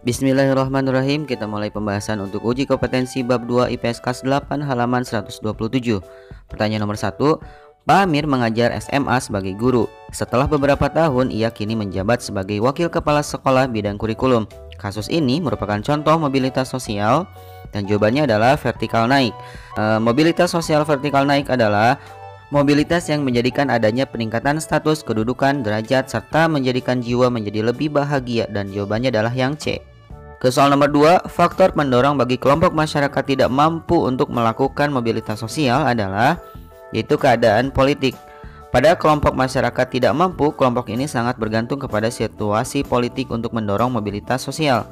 Bismillahirrahmanirrahim. Kita mulai pembahasan untuk uji kompetensi bab 2 IPS kelas 8 halaman 127. Pertanyaan nomor 1. Pak Amir mengajar SMA sebagai guru. Setelah beberapa tahun, ia kini menjabat sebagai wakil kepala sekolah bidang kurikulum. Kasus ini merupakan contoh mobilitas sosial dan jawabannya adalah vertikal naik. Mobilitas sosial vertikal naik adalah mobilitas yang menjadikan adanya peningkatan status, kedudukan, derajat, serta menjadikan jiwa menjadi lebih bahagia, dan jawabannya adalah yang C. Ke soal nomor 2, faktor pendorong bagi kelompok masyarakat tidak mampu untuk melakukan mobilitas sosial adalah yaitu keadaan politik. Pada kelompok masyarakat tidak mampu, kelompok ini sangat bergantung kepada situasi politik untuk mendorong mobilitas sosial.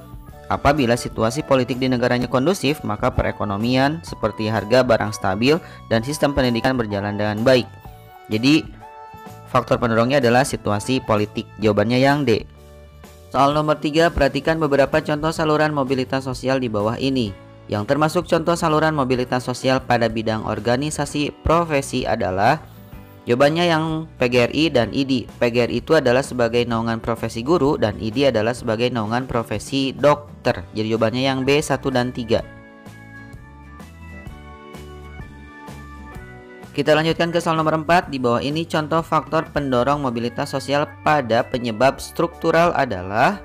Apabila situasi politik di negaranya kondusif, maka perekonomian seperti harga barang stabil dan sistem pendidikan berjalan dengan baik. Jadi faktor pendorongnya adalah situasi politik. Jawabannya yang D. Soal nomor 3, perhatikan beberapa contoh saluran mobilitas sosial di bawah ini. Yang termasuk contoh saluran mobilitas sosial pada bidang organisasi profesi adalah jawabannya yang PGRI dan ID. PGRI itu adalah sebagai naungan profesi guru dan ID adalah sebagai naungan profesi dokter. Jadi jawabannya yang B, 1 dan 3. Kita lanjutkan ke soal nomor 4. Di bawah ini contoh faktor pendorong mobilitas sosial pada penyebab struktural adalah,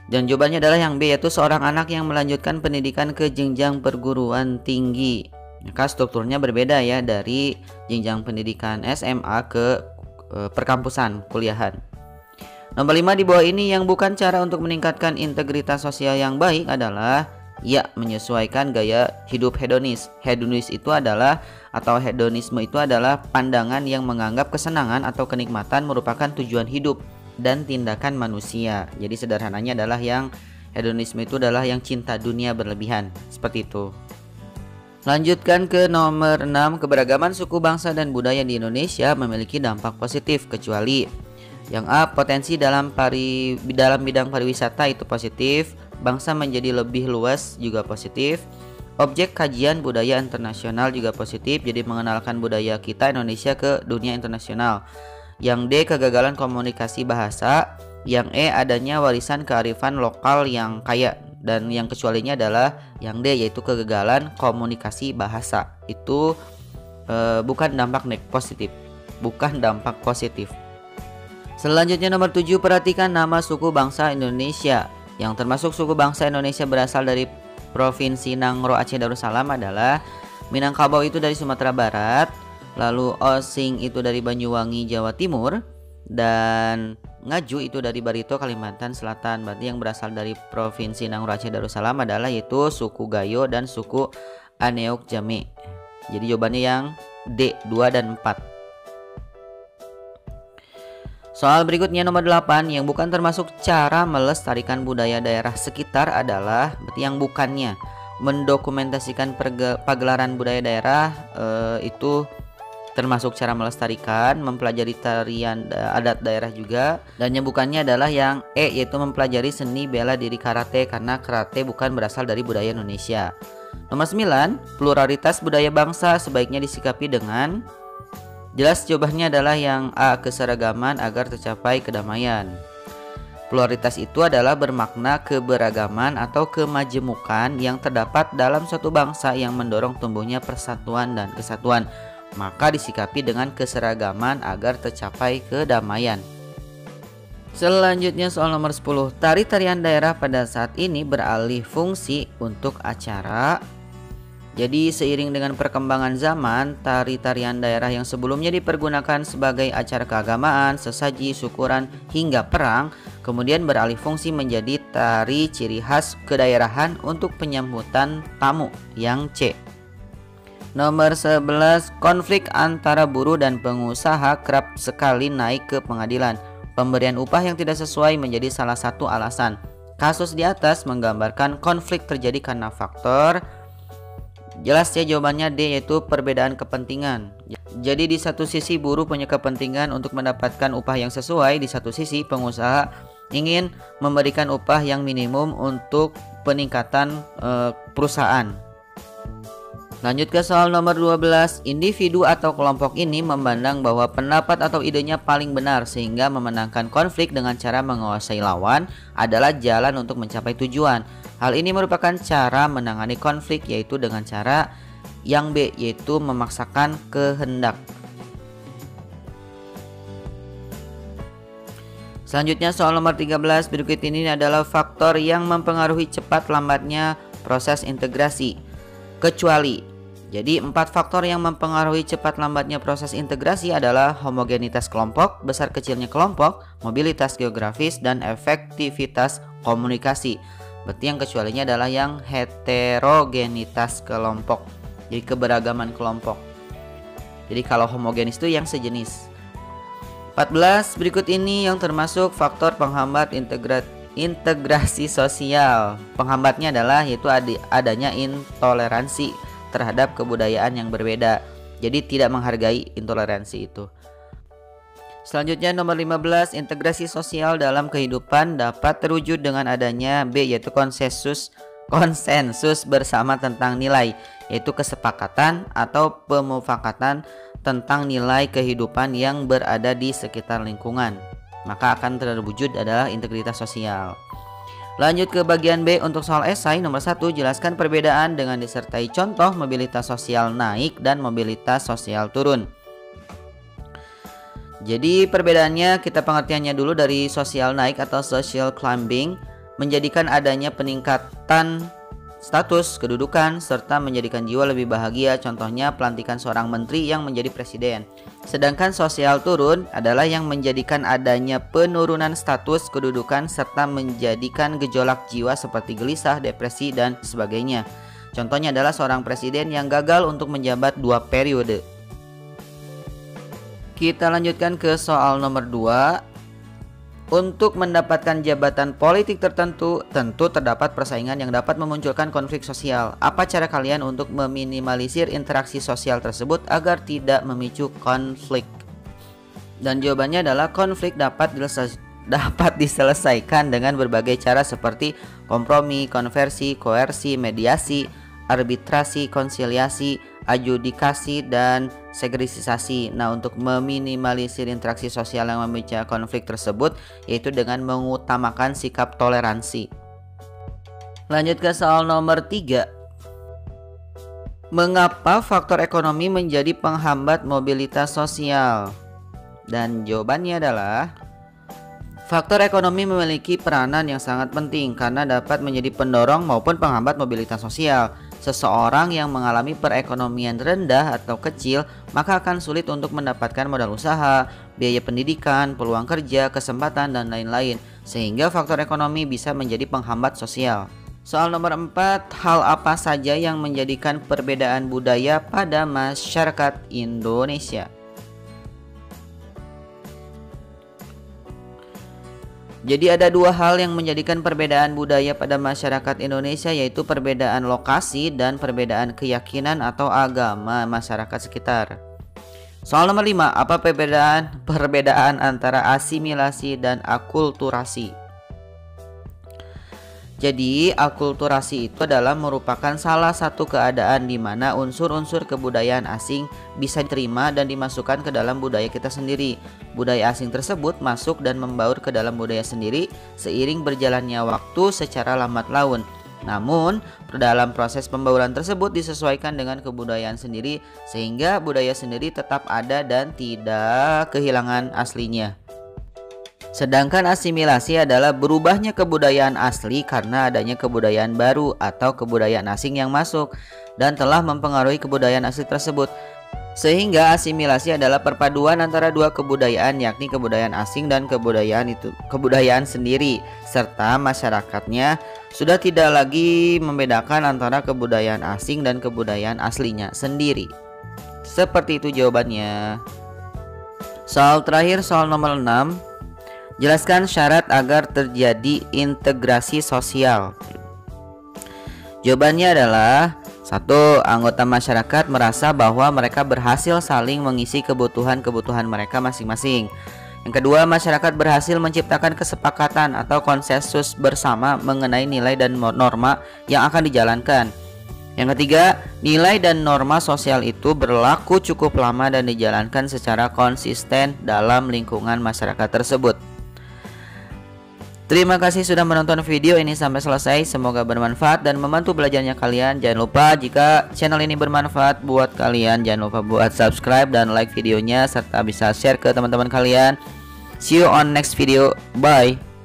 dan jawabannya adalah yang B, yaitu seorang anak yang melanjutkan pendidikan ke jenjang perguruan tinggi. Maka strukturnya berbeda ya dari jenjang pendidikan SMA ke perkampusan kuliahan. Nomor 5, di bawah ini yang bukan cara untuk meningkatkan integritas sosial yang baik adalah ya, menyesuaikan gaya hidup hedonis. Hedonis itu adalah atau hedonisme itu adalah pandangan yang menganggap kesenangan atau kenikmatan merupakan tujuan hidup dan tindakan manusia. Jadi sederhananya adalah yang hedonisme itu adalah yang cinta dunia berlebihan. Seperti itu. Lanjutkan ke nomor 6. Keberagaman suku bangsa dan budaya di Indonesia memiliki dampak positif kecuali yang A, potensi dalam bidang pariwisata itu positif. Bangsa menjadi lebih luas juga positif. Objek kajian budaya internasional juga positif. Jadi mengenalkan budaya kita Indonesia ke dunia internasional. Yang D, kegagalan komunikasi bahasa. Yang E, adanya warisan kearifan lokal yang kaya. Dan yang kecualinya adalah yang D, yaitu kegagalan komunikasi bahasa. Itu bukan dampak positif. Bukan dampak positif. Selanjutnya nomor 7, perhatikan nama suku bangsa Indonesia. Yang termasuk suku bangsa Indonesia berasal dari Provinsi Nangro Aceh Darussalam adalah Minangkabau itu dari Sumatera Barat, lalu Osing itu dari Banyuwangi Jawa Timur, dan Ngaju itu dari Barito Kalimantan Selatan. Berarti yang berasal dari Provinsi Nangro Aceh Darussalam adalah yaitu suku Gayo dan suku Aneuk Jame. Jadi jawabannya yang D, 2 dan 4. Soal berikutnya nomor 8, yang bukan termasuk cara melestarikan budaya daerah sekitar adalah, berarti yang bukannya mendokumentasikan pagelaran budaya daerah itu termasuk cara melestarikan, mempelajari tarian adat daerah juga. Dan yang bukannya adalah yang E, yaitu mempelajari seni bela diri karate, karena karate bukan berasal dari budaya Indonesia. Nomor 9, pluralitas budaya bangsa sebaiknya disikapi dengan, jelas jawabannya adalah yang A, keseragaman agar tercapai kedamaian. Pluralitas itu adalah bermakna keberagaman atau kemajemukan yang terdapat dalam suatu bangsa yang mendorong tumbuhnya persatuan dan kesatuan. Maka disikapi dengan keseragaman agar tercapai kedamaian. Selanjutnya soal nomor 10. Tari-tarian daerah pada saat ini beralih fungsi untuk acara. Jadi seiring dengan perkembangan zaman, tari-tarian daerah yang sebelumnya dipergunakan sebagai acara keagamaan, sesaji, syukuran, hingga perang, kemudian beralih fungsi menjadi tari ciri khas kedaerahan untuk penyambutan tamu, yang C. Nomor 11, konflik antara buruh dan pengusaha kerap sekali naik ke pengadilan. Pemberian upah yang tidak sesuai menjadi salah satu alasan. Kasus di atas menggambarkan konflik terjadi karena faktor, jelas ya jawabannya D, yaitu perbedaan kepentingan. Jadi di satu sisi buruh punya kepentingan untuk mendapatkan upah yang sesuai, di satu sisi pengusaha ingin memberikan upah yang minimum untuk peningkatan perusahaan. Lanjut ke soal nomor 12. Individu atau kelompok ini memandang bahwa pendapat atau idenya paling benar sehingga memenangkan konflik dengan cara menguasai lawan adalah jalan untuk mencapai tujuan. Hal ini merupakan cara menangani konflik, yaitu dengan cara yang B, yaitu memaksakan kehendak. Selanjutnya soal nomor 13. Berikut ini adalah faktor yang mempengaruhi cepat lambatnya proses integrasi. Kecuali. Jadi 4 faktor yang mempengaruhi cepat lambatnya proses integrasi adalah homogenitas kelompok, besar kecilnya kelompok, mobilitas geografis, dan efektivitas komunikasi. Berarti yang kecualinya adalah yang heterogenitas kelompok, jadi keberagaman kelompok. Jadi kalau homogenis itu yang sejenis. 14. Berikut ini yang termasuk faktor penghambat integrasi sosial. Penghambatnya adalah yaitu adanya intoleransi terhadap kebudayaan yang berbeda. Jadi tidak menghargai intoleransi itu. Selanjutnya nomor 15. Integrasi sosial dalam kehidupan dapat terwujud dengan adanya B, yaitu konsensus bersama tentang nilai, yaitu kesepakatan atau pemufakatan tentang nilai kehidupan yang berada di sekitar lingkungan. Maka akan terwujud adalah integritas sosial. Lanjut ke bagian B untuk soal esai nomor 1. Jelaskan perbedaan dengan disertai contoh mobilitas sosial naik dan mobilitas sosial turun. Jadi perbedaannya kita pengertiannya dulu dari sosial naik atau social climbing, menjadikan adanya peningkatan status kedudukan serta menjadikan jiwa lebih bahagia, contohnya pelantikan seorang menteri yang menjadi presiden. Sedangkan sosial turun adalah yang menjadikan adanya penurunan status kedudukan serta menjadikan gejolak jiwa seperti gelisah, depresi, dan sebagainya. Contohnya adalah seorang presiden yang gagal untuk menjabat 2 periode. Kita lanjutkan ke soal nomor 2. Untuk mendapatkan jabatan politik tertentu, tentu terdapat persaingan yang dapat memunculkan konflik sosial. Apa cara kalian untuk meminimalisir interaksi sosial tersebut agar tidak memicu konflik? Dan jawabannya adalah konflik dapat diselesaikan dengan berbagai cara seperti kompromi, konversi, koersi, mediasi, arbitrasi, konsiliasi, adjudikasi, dan segregasi. Nah, untuk meminimalisir interaksi sosial yang memicu konflik tersebut, yaitu dengan mengutamakan sikap toleransi. Lanjut ke soal nomor 3. Mengapa faktor ekonomi menjadi penghambat mobilitas sosial? Dan jawabannya adalah faktor ekonomi memiliki peranan yang sangat penting karena dapat menjadi pendorong maupun penghambat mobilitas sosial. Seseorang yang mengalami perekonomian rendah atau kecil maka akan sulit untuk mendapatkan modal usaha, biaya pendidikan, peluang kerja, kesempatan, dan lain-lain, sehingga faktor ekonomi bisa menjadi penghambat sosial. Soal nomor 4. Hal apa saja yang menjadikan perbedaan budaya pada masyarakat Indonesia? Jadi ada 2 hal yang menjadikan perbedaan budaya pada masyarakat Indonesia, yaitu perbedaan lokasi dan perbedaan keyakinan atau agama masyarakat sekitar. Soal nomor 5. Apa perbedaan antara asimilasi dan akulturasi? Jadi akulturasi itu adalah merupakan salah satu keadaan di mana unsur-unsur kebudayaan asing bisa diterima dan dimasukkan ke dalam budaya kita sendiri. Budaya asing tersebut masuk dan membaur ke dalam budaya sendiri seiring berjalannya waktu secara lambat laun. Namun, dalam proses pembauran tersebut disesuaikan dengan kebudayaan sendiri sehingga budaya sendiri tetap ada dan tidak kehilangan aslinya. Sedangkan asimilasi adalah berubahnya kebudayaan asli karena adanya kebudayaan baru atau kebudayaan asing yang masuk dan telah mempengaruhi kebudayaan asli tersebut. Sehingga asimilasi adalah perpaduan antara 2 kebudayaan, yakni kebudayaan asing dan kebudayaan sendiri, serta masyarakatnya sudah tidak lagi membedakan antara kebudayaan asing dan kebudayaan aslinya sendiri. Seperti itu jawabannya. Soal terakhir, soal nomor 6. Jelaskan syarat agar terjadi integrasi sosial. Jawabannya adalah 1. Anggota masyarakat merasa bahwa mereka berhasil saling mengisi kebutuhan-kebutuhan mereka masing-masing. Yang kedua, masyarakat berhasil menciptakan kesepakatan atau konsensus bersama mengenai nilai dan norma yang akan dijalankan. Yang ketiga, nilai dan norma sosial itu berlaku cukup lama dan dijalankan secara konsisten dalam lingkungan masyarakat tersebut. Terima kasih sudah menonton video ini sampai selesai. Semoga bermanfaat dan membantu belajarnya kalian. Jangan lupa jika channel ini bermanfaat buat kalian, jangan lupa buat subscribe dan like videonya serta bisa share ke teman-teman kalian. See you on next video. Bye.